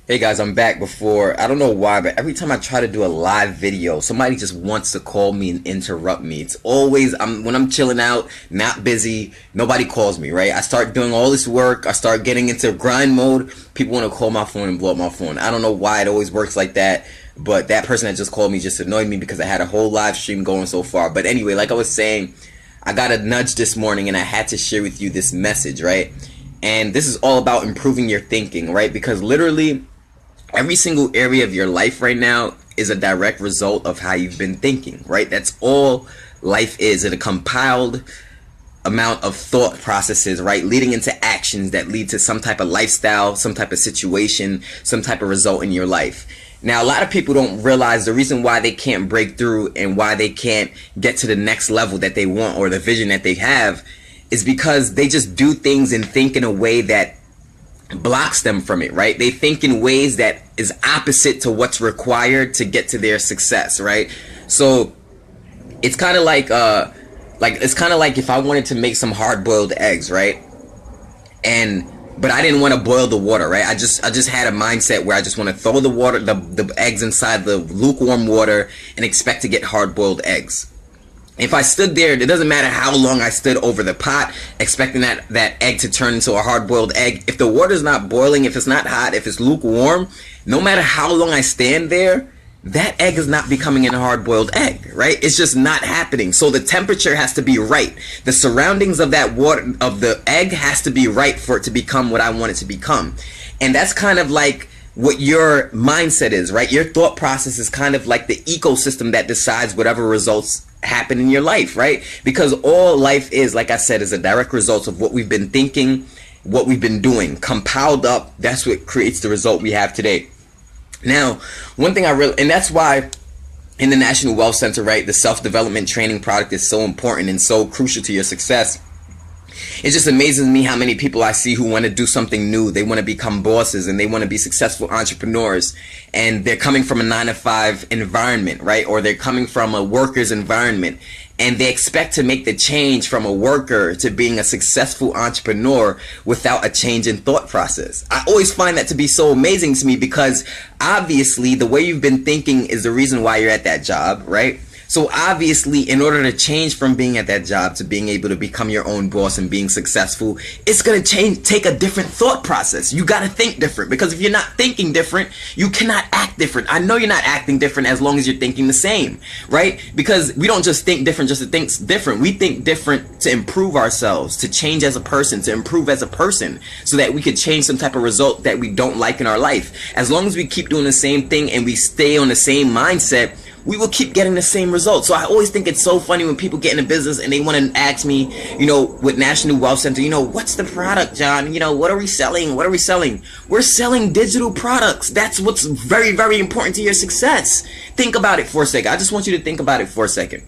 Hey guys, I'm back. Before, I don't know why, but every time I try to do a live video, somebody just wants to call me and interrupt me. It's always, when I'm chilling out, not busy, nobody calls me, right? I start doing all this work, I start getting into grind mode, people want to call my phone and blow up my phone. I don't know why it always works like that, but that person that just called me just annoyed me because I had a whole live stream going so far. But anyway, like I was saying, I got a nudge this morning and I had to share with you this message, right? And this is all about improving your thinking, right? Because literally, every single area of your life right now is a direct result of how you've been thinking, right? That's all life is, a compiled amount of thought processes, right? Leading into actions that lead to some type of lifestyle, some type of situation, some type of result in your life. Now, a lot of people don't realize the reason why they can't break through and why they can't get to the next level that they want or the vision that they have is because they just do things and think in a way that blocks them from it, right? They think in ways that is opposite to what's required to get to their success, right? So it's kind of like if I wanted to make some hard-boiled eggs, right? But I didn't want to boil the water, right? I just had a mindset where I just want to throw the water, the eggs inside the lukewarm water and expect to get hard-boiled eggs. If I stood there, it doesn't matter how long I stood over the pot expecting that egg to turn into a hard-boiled egg. If the water's not boiling, if it's not hot, if it's lukewarm, no matter how long I stand there, that egg is not becoming a hard-boiled egg, right? It's just not happening. So the temperature has to be right. The surroundings of that water, of the egg, has to be right for it to become what I want it to become. And that's kind of like what your mindset is, right? Your thought process is kind of like the ecosystem that decides whatever results happen in your life, right? Because all life is, like I said, is a direct result of what we've been thinking, what we've been doing, compiled up. That's what creates the result we have today. Now, one thing and that's why in the National Wealth Center, right, the self-development training product is so important and so crucial to your success. It just amazes me how many people I see who want to do something new. They want to become bosses and they want to be successful entrepreneurs, and they're coming from a 9-to-5 environment, right? Or they're coming from a worker's environment, and they expect to make the change from a worker to being a successful entrepreneur without a change in thought process. I always find that to be so amazing to me because obviously the way you've been thinking is the reason why you're at that job, right? So obviously, in order to change from being at that job to being able to become your own boss and being successful, it's going to take a different thought process. You got to think different, because if you're not thinking different, you cannot act different. I know you're not acting different as long as you're thinking the same, right? Because we don't just think different just to think different. We think different to improve ourselves, to change as a person, to improve as a person, so that we could change some type of result that we don't like in our life. As long as we keep doing the same thing and we stay on the same mindset, we will keep getting the same results. So I always think it's so funny when people get into business and they want to ask me, with National Wealth Center, what's the product, John? What are we selling? What are we selling? We're selling digital products. That's what's very, very important to your success. Think about it for a second. I just want you to think about it for a second.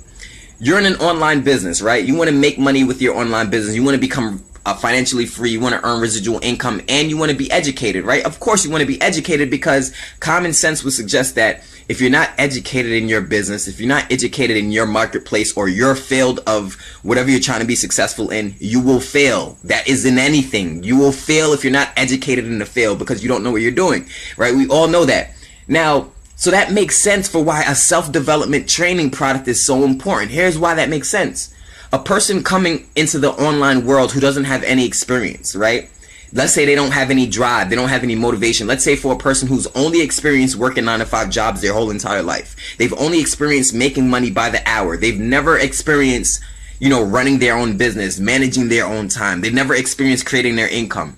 You're in an online business, right? You want to make money with your online business. You want to become financially free. You want to earn residual income, and you want to be educated, right? Of course you want to be educated, because common sense would suggest that if you're not educated in your business, if you're not educated in your marketplace or your field of whatever you're trying to be successful in, you will fail. That is in anything. You will fail if you're not educated in the field, because you don't know what you're doing, right? We all know that. Now, so that makes sense for why a self-development training product is so important. Here's why that makes sense. A person coming into the online world who doesn't have any experience, right? Let's say they don't have any drive, they don't have any motivation. Let's say for a person who's only experienced working 9-to-5 jobs their whole entire life. They've only experienced making money by the hour. They've never experienced, running their own business, managing their own time. They've never experienced creating their income.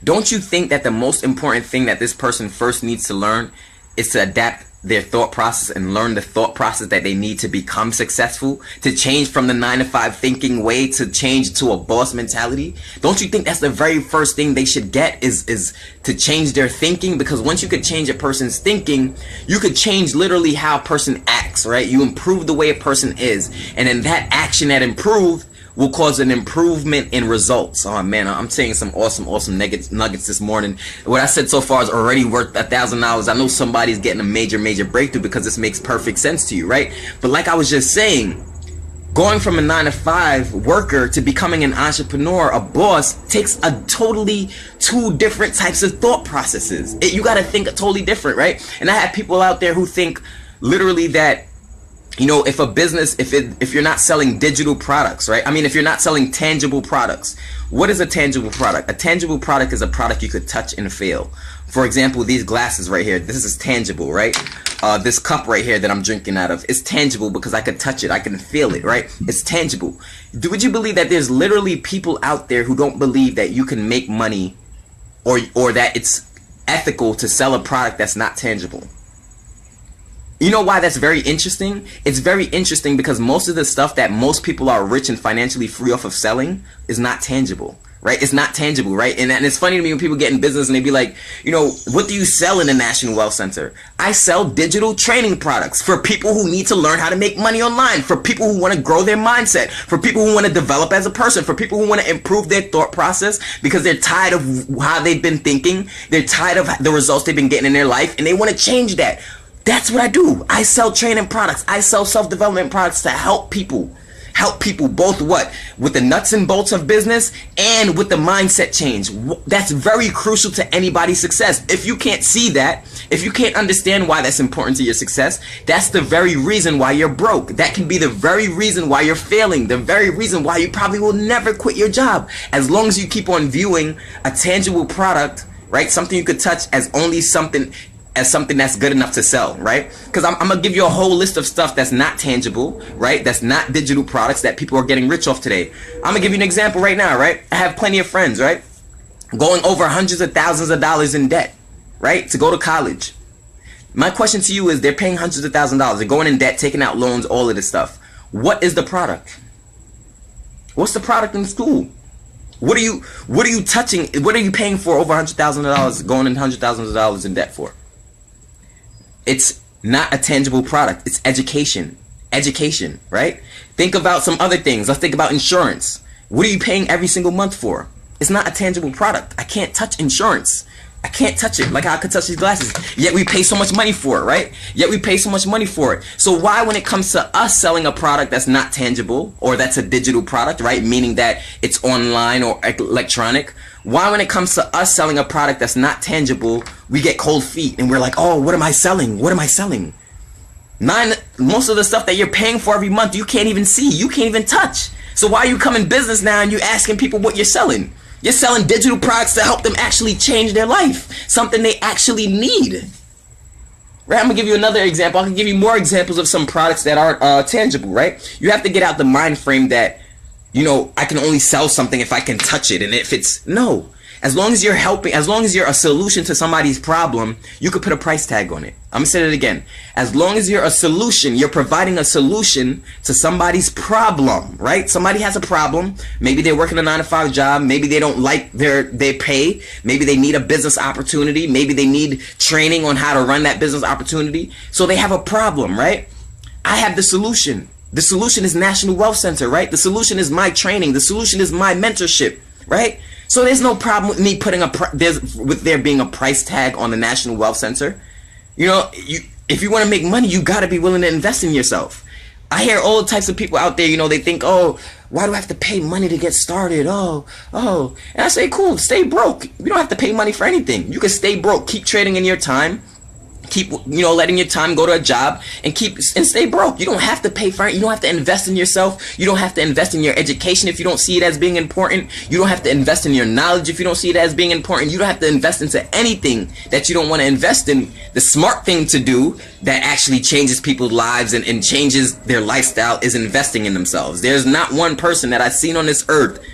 Don't you think that the most important thing that this person first needs to learn is to adapt their thought process and learn the thought process that they need to become successful, to change from the 9-to-5 thinking way to change to a boss mentality? Don't you think that's the very first thing they should get is to change their thinking? Because once you could change a person's thinking, you could change literally how a person acts, right? You improve the way a person is, and then that action that improved will cause an improvement in results. Oh man, I'm saying some awesome nuggets this morning. What I said so far is already worth $1,000. I know somebody's getting a major breakthrough because this makes perfect sense to you, right? But like I was just saying, Going from a 9-to-5 worker to becoming an entrepreneur, a boss, takes a totally two different types of thought processes. You got to think totally different, right? And I have people out there who think literally that, you know, if a business, if you're not selling digital products, right? I mean, if you're not selling tangible products, what is a tangible product? A tangible product is a product you could touch and feel. For example, these glasses right here, this is tangible, right? This cup right here that I'm drinking out of is tangible because I could touch it, I can feel it, right? It's tangible. Would you believe that there's literally people out there who don't believe that you can make money or that it's ethical to sell a product that's not tangible? You know why that's very interesting? It's very interesting because most of the stuff that most people are rich and financially free off of selling is not tangible, right? It's not tangible, right? And it's funny to me when people get in business and they be like, you know, what do you sell in the National Wealth Center? I sell digital training products for people who need to learn how to make money online, for people who want to grow their mindset, for people who want to develop as a person, for people who want to improve their thought process because they're tired of how they've been thinking, they're tired of the results they've been getting in their life, and they want to change that. That's what I do. I sell training products. I sell self-development products to help people. Help people both what? With the nuts and bolts of business and with the mindset change. That's very crucial to anybody's success. If you can't see that, if you can't understand why that's important to your success, that's the very reason why you're broke. That can be the very reason why you're failing. The very reason why you probably will never quit your job. As long as you keep on viewing a tangible product, right? Something you could touch as only something that's good enough to sell, right? Because I'm gonna give you a whole list of stuff that's not tangible, right? That's not digital products that people are getting rich off today. I'm gonna give you an example right now, right? I have plenty of friends, right? Going over hundreds of thousands of dollars in debt, right? To go to college. My question to you is, they're paying hundreds of thousands of dollars. They're going in debt, taking out loans, all of this stuff. What is the product? What's the product in school? What are you touching? What are you paying for over $100,000, going in hundreds of thousands of dollars in debt for? It's not a tangible product. It's education. Education, right? Think about some other things. Let's think about insurance. What are you paying every single month for? It's not a tangible product. I can't touch insurance. I can't touch it like I could touch these glasses. Yet we pay so much money for it, right? Yet we pay so much money for it. So why, when it comes to us selling a product that's not tangible, or that's a digital product, right? Meaning that it's online or electronic. Why, when it comes to us selling a product that's not tangible, we get cold feet and we're like, oh, what am I selling? What am I selling? Most of the stuff that you're paying for every month, you can't even see. You can't even touch. So why you come in business now and you asking people what you're selling? You're selling digital products to help them actually change their life. Something they actually need. Right? I'm going to give you another example. I can give you more examples of some products that aren't tangible, right? You have to get out the mind frame that, you know, I can only sell something if I can touch it. And if it's, no. As long as you're helping, as long as you're a solution to somebody's problem, you could put a price tag on it. I'm going to say it again. As long as you're a solution, you're providing a solution to somebody's problem, right? Somebody has a problem. Maybe they're working a 9-to-5 job. Maybe they don't like their pay. Maybe they need a business opportunity. Maybe they need training on how to run that business opportunity. So they have a problem, right? I have the solution. The solution is National Wealth Center, right? The solution is my training. The solution is my mentorship, right? So there's no problem with me putting there being a price tag on the National Wealth Center. You know, if you want to make money, you got to be willing to invest in yourself. I hear all types of people out there, you know, they think, oh, why do I have to pay money to get started? Oh. And I say, cool, stay broke. You don't have to pay money for anything. You can stay broke. Keep trading in your time. Keep, you know, letting your time go to a job and stay broke. You don't have to pay for it. You don't have to invest in yourself. You don't have to invest in your education if you don't see it as being important. You don't have to invest in your knowledge if you don't see it as being important. You don't have to invest into anything that you don't want to invest in. The smart thing to do that actually changes people's lives and changes their lifestyle is investing in themselves. There's not one person that I've seen on this earth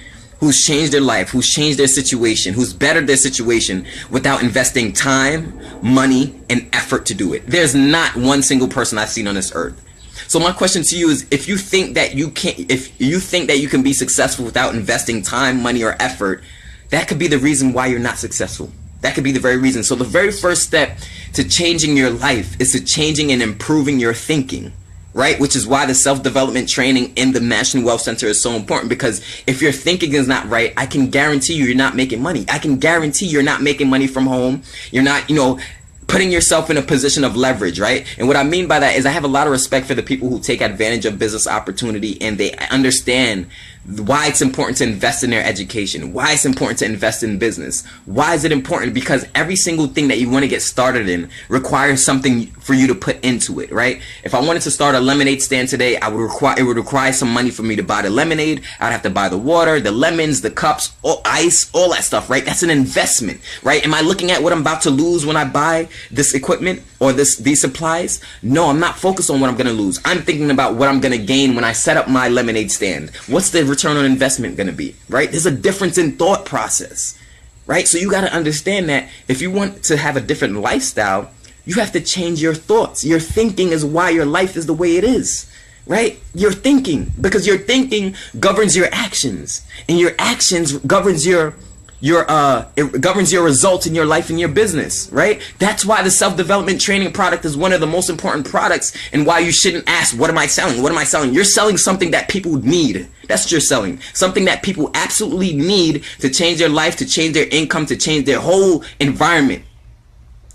who's changed their life, who's changed their situation, who's bettered their situation without investing time, money, and effort to do it. There's not one single person I've seen on this earth. So my question to you is, if you think that you can be successful without investing time, money, or effort, that could be the reason why you're not successful. That could be the very reason. So the very first step to changing your life is to changing and improving your thinking. Right? Which is why the self-development training in the National Wealth Center is so important, because if your thinking is not right, I can guarantee you're not making money. I can guarantee you're not making money from home. You're not, you know, putting yourself in a position of leverage, right? And what I mean by that is I have a lot of respect for the people who take advantage of business opportunity and they understand why it's important to invest in their education, why it's important to invest in business. Why is it important? Because every single thing that you want to get started in requires something for you to put into it, right? If I wanted to start a lemonade stand today, it would require some money for me to buy the lemonade. I'd have to buy the water, the lemons, the cups, ice, all that stuff, right? That's an investment, right? Am I looking at what I'm about to lose when I buy this equipment or these supplies? No, I'm not focused on what I'm going to lose. I'm thinking about what I'm going to gain when I set up my lemonade stand. What's the return on investment going to be, right? There's a difference in thought process, right? So you got to understand that if you want to have a different lifestyle, you have to change your thoughts. Your thinking is why your life is the way it is, right? Your thinking, because your thinking governs your actions, and your actions governs it governs your results in your life and your business, right? That's why the self-development training product is one of the most important products, and why you shouldn't ask, what am I selling? What am I selling? You're selling something that people need. That's what you're selling. Something that people absolutely need to change their life, to change their income, to change their whole environment.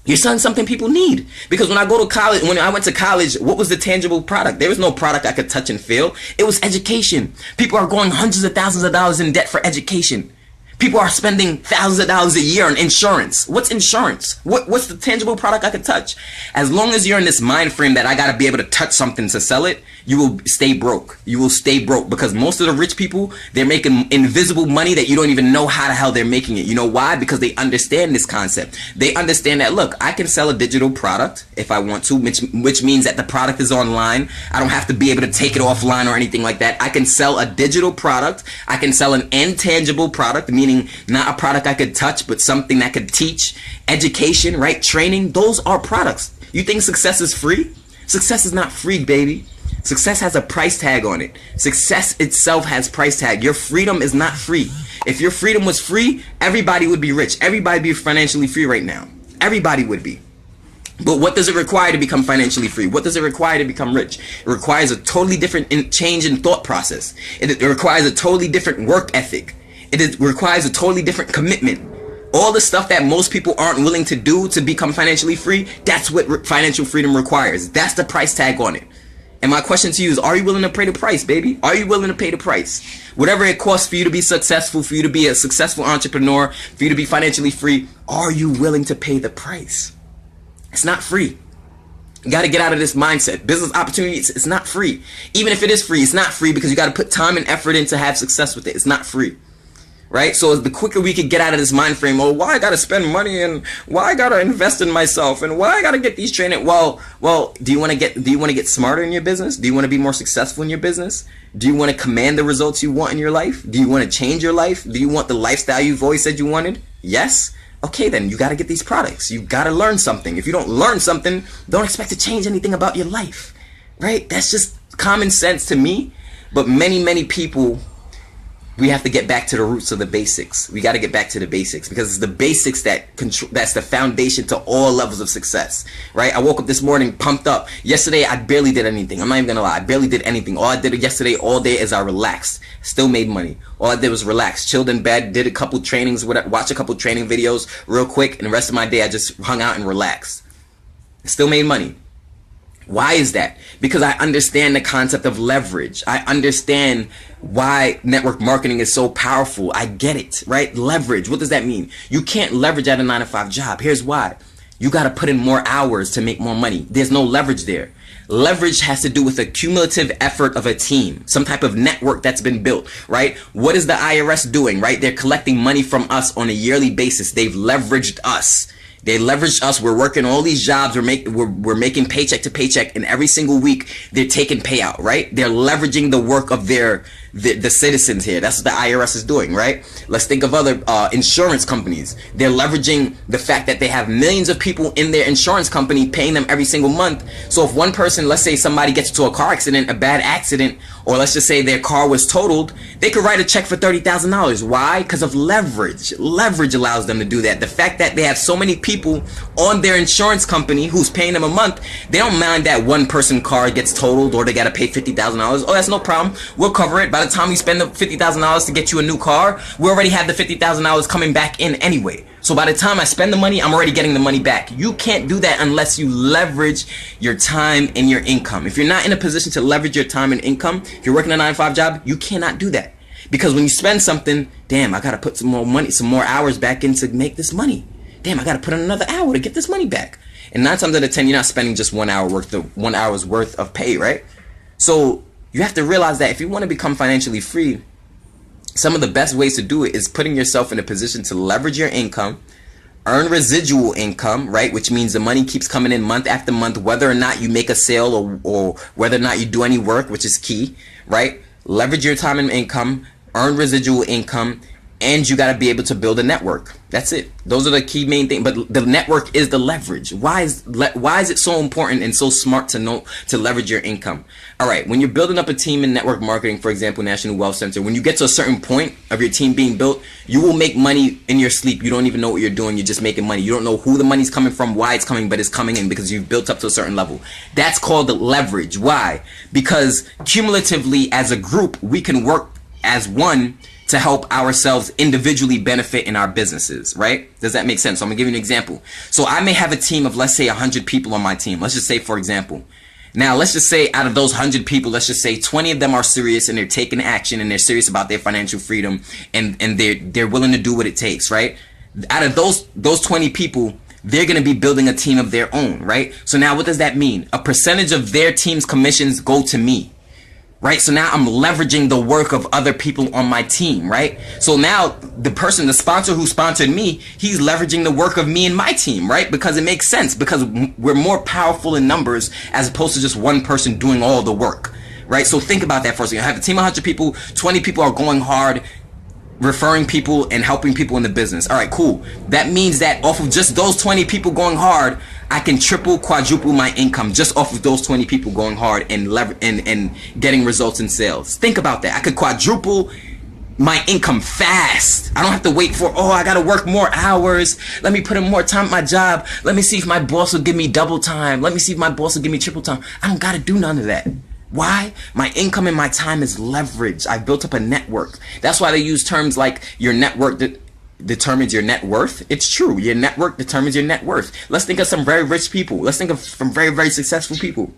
You're selling something people need. Because when I went to college, what was the tangible product? There was no product I could touch and feel. It was education. People are going hundreds of thousands of dollars in debt for education. People are spending thousands of dollars a year on insurance. What's insurance? What's the tangible product I could touch? As long as you're in this mind frame that I got to be able to touch something to sell it, you will stay broke. You will stay broke, because most of the rich people, they're making invisible money that you don't even know how the hell they're making it. You know why? Because they understand this concept. They understand that, look, I can sell a digital product if I want to, which means that the product is online. I don't have to be able to take it offline or anything like that. I can sell a digital product. I can sell an intangible product, meaning not a product I could touch, but something that could teach, education, right? Training. Those are products. You think success is free? Success is not free, baby. Success has a price tag on it. Success itself has price tag. Your freedom is not free. If your freedom was free, everybody would be rich. Everybody would be financially free right now. Everybody would be. But what does it require to become financially free? What does it require to become rich? It requires a totally different change in thought process. It requires a totally different work ethic. It requires a totally different commitment. All the stuff that most people aren't willing to do to become financially free, that's what financial freedom requires. That's the price tag on it. And my question to you is, are you willing to pay the price, baby? Are you willing to pay the price? Whatever it costs for you to be successful, for you to be a successful entrepreneur, for you to be financially free, are you willing to pay the price? It's not free. You got to get out of this mindset. Business opportunities, it's not free. Even if it is free, it's not free, because you got to put time and effort in to have success with it. It's not free. Right? So the quicker we could get out of this mind frame, oh, why I gotta spend money, and why I gotta invest in myself, and why I gotta get these training. Well, do you want to get smarter in your business? Do you want to be more successful in your business? Do you want to command the results you want in your life? Do you want to change your life? Do you want the lifestyle you've always said you wanted? Yes? Okay, then you got to get these products. You got to learn something. If you don't learn something, don't expect to change anything about your life. Right? That's just common sense to me. But many people, we have to get back to the roots of the basics. We got to get back to the basics, because it's the basics that's the foundation to all levels of success, right? I woke up this morning pumped up. Yesterday, I barely did anything. I'm not even going to lie. I barely did anything. All I did yesterday all day is I relaxed. Still made money. All I did was relax, chilled in bed, did a couple trainings, watched a couple training videos real quick, and the rest of my day I just hung out and relaxed. Still made money. Why is that? Because I understand the concept of leverage. I understand why network marketing is so powerful. I get it, right? Leverage. What does that mean? You can't leverage at a 9-to-5 job. Here's why. You got to put in more hours to make more money. There's no leverage there. Leverage has to do with the cumulative effort of a team, some type of network that's been built, right? What is the IRS doing, right? They're collecting money from us on a yearly basis. They've leveraged us. They leveraged us. We're working all these jobs. We're making paycheck to paycheck, and every single week they're taking payout, right? They're leveraging the work of the citizens here. That's what the IRS is doing, right? Let's think of other insurance companies. They're leveraging the fact that they have millions of people in their insurance company paying them every single month. So if one person, let's say somebody gets into a car accident, a bad accident, or let's just say their car was totaled, they could write a check for $30,000. Why? Because of leverage. Leverage allows them to do that. The fact that they have so many people on their insurance company who's paying them a month, they don't mind that one person car gets totaled or they got to pay $50,000. Oh, that's no problem. We'll cover it. By the time we spend the $50,000 to get you a new car, we already have the $50,000 coming back in anyway. So by the time I spend the money, I'm already getting the money back. You can't do that unless you leverage your time and your income. If you're not in a position to leverage your time and income, if you're working a 9-to-5 job, you cannot do that. Because when you spend something, damn, I got to put some more money, some more hours back in to make this money. Damn, I got to put in another hour to get this money back. And 9 times out of 10, you're not spending just 1 hour's worth of pay, right? So you have to realize that if you want to become financially free, some of the best ways to do it is putting yourself in a position to leverage your income, earn residual income, right? Which means the money keeps coming in month after month, whether or not you make a sale or whether or not you do any work, which is key, right? Leverage your time and income, earn residual income, and you got to be able to build a network. That's it. Those are the key main things. But the network is the leverage. Why is it so important and so smart to leverage your income? All right, when you're building up a team in network marketing, for example, National Wealth Center, when you get to a certain point of your team being built, you will make money in your sleep. You don't even know what you're doing. You're just making money. You don't know who the money's coming from, why it's coming, but it's coming in because you've built up to a certain level. That's called the leverage. Why? Because cumulatively as a group, we can work as one to help ourselves individually benefit in our businesses, right? Does that make sense? So I'm gonna give you an example. So I may have a team of, let's say, 100 people on my team. Let's just say, for example. Now, let's just say out of those 100 people, let's just say 20 of them are serious and they're taking action and they're serious about their financial freedom and they're willing to do what it takes, right? Out of those 20 people, they're going to be building a team of their own, right? So now what does that mean? A percentage of their team's commissions go to me. Right? So now I'm leveraging the work of other people on my team, right? So now the sponsor who sponsored me, he's leveraging the work of me and my team, right? Because it makes sense, because we're more powerful in numbers as opposed to just one person doing all the work, right? So think about that for a second. I have a team of 100 people, 20 people are going hard, referring people and helping people in the business. All right, cool. That means that off of just those 20 people going hard, I can triple, quadruple my income just off of those 20 people going hard and getting results in sales. Think about that. I could quadruple my income fast. I don't have to wait for, oh, I got to work more hours. Let me put in more time at my job. Let me see if my boss will give me double time. Let me see if my boss will give me triple time. I don't got to do none of that. Why? My income and my time is leveraged. I built up a network. That's why they use terms like your network determines your net worth. It's true. Your network determines your net worth. Let's think of some very rich people. Let's think of some very, very successful people.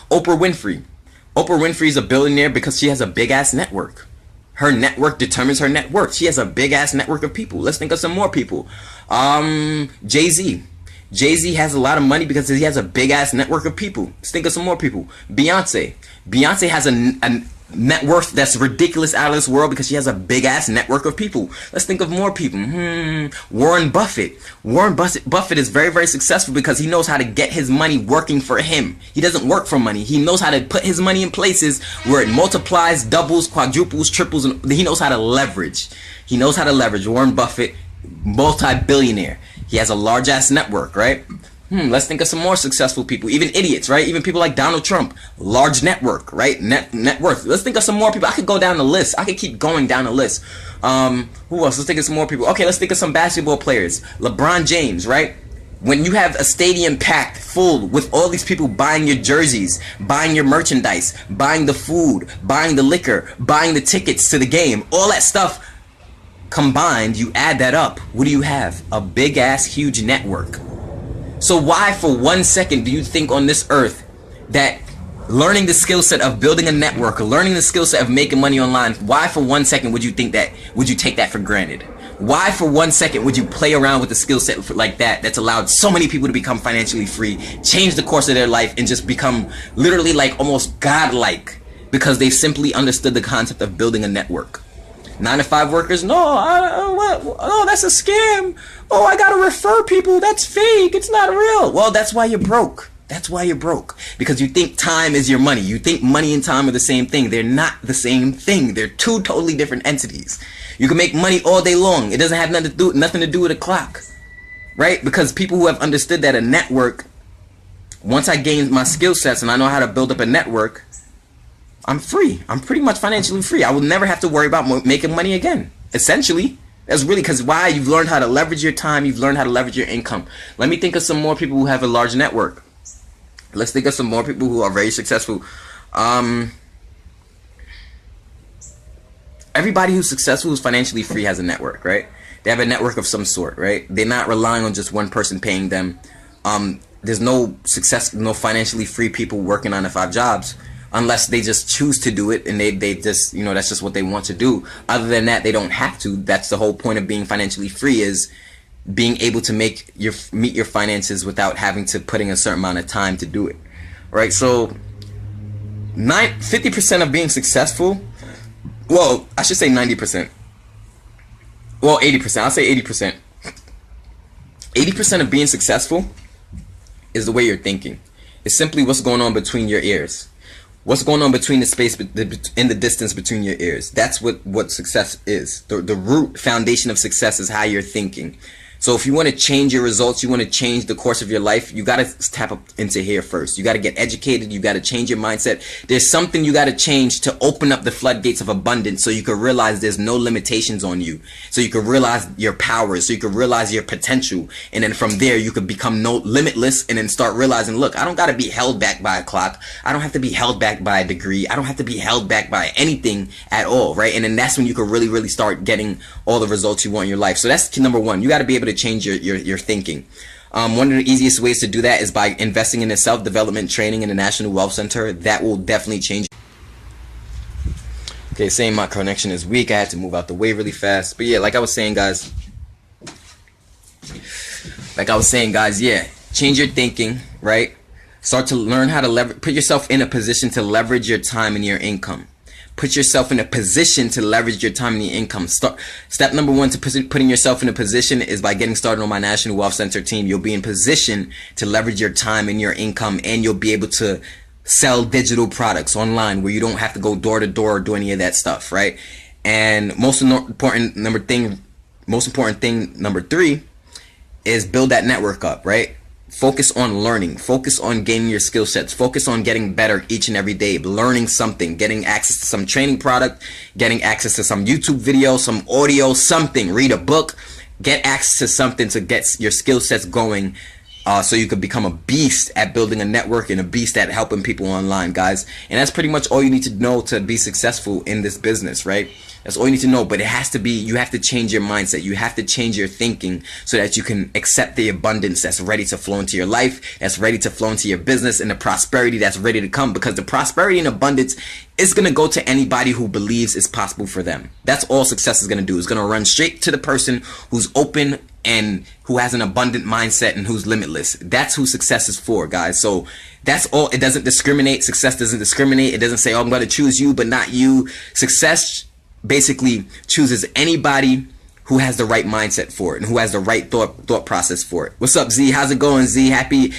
Oprah Winfrey. Oprah Winfrey is a billionaire because she has a big ass network. Her network determines her net worth. She has a big ass network of people. Let's think of some more people. Jay-Z. Jay-Z has a lot of money because he has a big ass network of people. Let's think of some more people. Beyonce. Beyonce has a net worth that's ridiculous out of this world because she has a big ass network of people. Let's think of more people. Warren Buffett. Warren Buffett is very, very successful because he knows how to get his money working for him. He doesn't work for money. He knows how to put his money in places where it multiplies, doubles, quadruples, triples, and he knows how to leverage. He knows how to leverage. Warren Buffett, multi-billionaire. He has a large ass network, right? Let's think of some more successful people, even idiots, right? Even people like Donald Trump, large network, right? Net worth. Let's think of some more people. I could go down the list. I could keep going down the list. Who else? Let's think of some more people. Okay, let's think of some basketball players. LeBron James, right? When you have a stadium packed full with all these people buying your jerseys, buying your merchandise, buying the food, buying the liquor, buying the tickets to the game, all that stuff combined, you add that up. What do you have? A big ass huge network. So why for 1 second do you think on this earth that learning the skill set of building a network or learning the skill set of making money online, why for 1 second would you think that, would you take that for granted? Why for 1 second would you play around with a skill set like that that's allowed so many people to become financially free, change the course of their life, and just become literally like almost godlike because they've simply understood the concept of building a network? 9-to-5 workers, no, that's a scam. Oh, I gotta refer people. That's fake. It's not real. Well, that's why you're broke. That's why you're broke. Because you think time is your money. You think money and time are the same thing. They're not the same thing. They're two totally different entities. You can make money all day long. It doesn't have nothing to do with a clock. Right? Because people who have understood that a network, once I gain my skill sets and I know how to build up a network, I'm free. I'm pretty much financially free. I will never have to worry about making money again. Essentially, that's really because why? You've learned how to leverage your time. You've learned how to leverage your income. Let me think of some more people who have a large network. Let's think of some more people who are very successful. Everybody who's successful, who's financially free, has a network, right? They have a network of some sort, right? They're not relying on just one person paying them. There's no no financially free people working 9 to 5 jobs unless they just choose to do it and they just, you know, that's just what they want to do. Other than that, they don't have to. That's the whole point of being financially free, is being able to meet your finances without having to put in a certain amount of time to do it. Right? So 50% of being successful, well, I should say 90%. Well, 80%. I'll say 80%. 80% of being successful is the way you're thinking. It's simply what's going on between your ears. What's going on between the space in the distance between your ears. That's what success is. The root foundation of success is how you're thinking. So if you want to change your results, you want to change the course of your life, you got to tap up into here first. You got to get educated. You got to change your mindset. There's something you got to change to open up the floodgates of abundance, so you can realize there's no limitations on you. So you can realize your powers, so you can realize your potential. And then from there, you could become limitless, and then start realizing, look, I don't got to be held back by a clock. I don't have to be held back by a degree. I don't have to be held back by anything at all, right? And then that's when you can really, really start getting all the results you want in your life. So that's number one. You got to be able to change your thinking. One of the easiest ways to do that is by investing in a self-development training in the National Wealth Center. That will definitely change. Okay, saying my connection is weak. I had to move out the way really fast. But yeah, like I was saying, guys, yeah, change your thinking, right? Start to learn how to put yourself in a position to leverage your time and your income. Put yourself in a position to leverage your time and your income. Step number one to putting yourself in a position is by getting started on my National Wealth Center team. You'll be in position to leverage your time and your income, and you'll be able to sell digital products online where you don't have to go door to door or do any of that stuff, right? And most important thing, number 3, is build that network up, right? Focus on learning. Focus on gaining your skill sets. Focus on getting better each and every day. Learning something. Getting access to some training product. Getting access to some YouTube video, some audio, something. Read a book. Get access to something to get your skill sets going, so you could become a beast at building a network and a beast at helping people online, guys. And that's pretty much all you need to know to be successful in this business, right? That's all you need to know. But it has to be, you have to change your mindset. You have to change your thinking so that you can accept the abundance that's ready to flow into your life, that's ready to flow into your business, and the prosperity that's ready to come. Because the prosperity and abundance is going to go to anybody who believes it's possible for them. That's all success is going to do. It's going to run straight to the person who's open and who has an abundant mindset and who's limitless. That's who success is for, guys. So that's all. It doesn't discriminate. Success doesn't discriminate. It doesn't say, oh, I'm going to choose you but not you. Success basically chooses anybody who has the right mindset for it and who has the right thought process for it. What's up, Z? How's it going, Z? Happy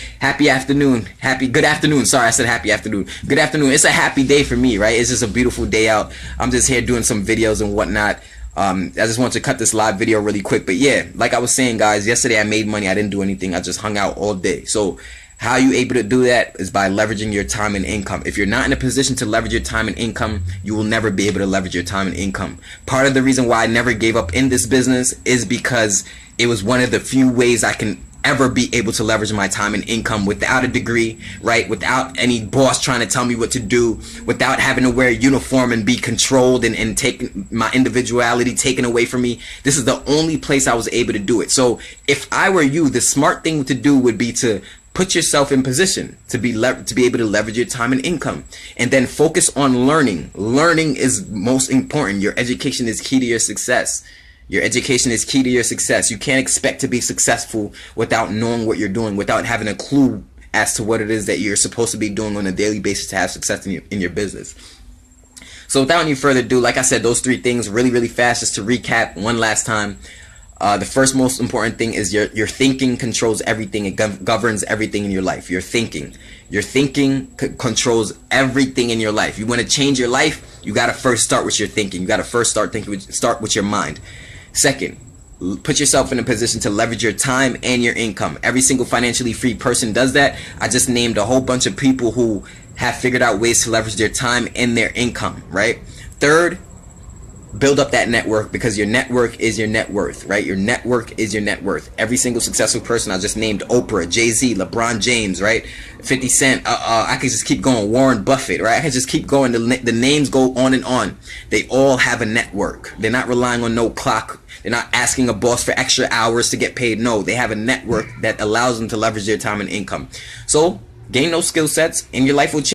afternoon. Good afternoon. Sorry, I said happy afternoon. Good afternoon. It's a happy day for me, right? It's just a beautiful day out. I'm just here doing some videos and whatnot. I just want to cut this live video really quick. But yeah, like I was saying, guys, yesterday I made money. I didn't do anything. I just hung out all day. So how are you able to do that? Is by leveraging your time and income. If you're not in a position to leverage your time and income, you will never be able to leverage your time and income. Part of the reason why I never gave up in this business is because it was one of the few ways I can ever be able to leverage my time and income without a degree, right? Without any boss trying to tell me what to do, without having to wear a uniform and be controlled and take my individuality taken away from me. This is the only place I was able to do it. So if I were you, the smart thing to do would be to put yourself in position to be able to leverage your time and income, and then focus on learning. Learning is most important. Your education is key to your success. Your education is key to your success. You can't expect to be successful without knowing what you're doing, without having a clue as to what it is that you're supposed to be doing on a daily basis to have success in your business. So without any further ado, like I said, those 3 things really, really fast, just to recap one last time. The first most important thing is your thinking controls everything. It governs everything in your life. Your thinking controls everything in your life. You want to change your life, you got to first start with your thinking. You got to first start with your mind. Second, put yourself in a position to leverage your time and your income. Every single financially free person does that. I just named a whole bunch of people who have figured out ways to leverage their time and their income, right? Third, build up that network, because your network is your net worth, right? Your network is your net worth. Every single successful person I just named, Oprah, Jay-Z, LeBron James, right? 50 Cent, I could just keep going, Warren Buffett, right? I could just keep going. The names go on and on. They all have a network. They're not relying on no clock. They're not asking a boss for extra hours to get paid. No, they have a network that allows them to leverage their time and income. So gain those skill sets and your life will change.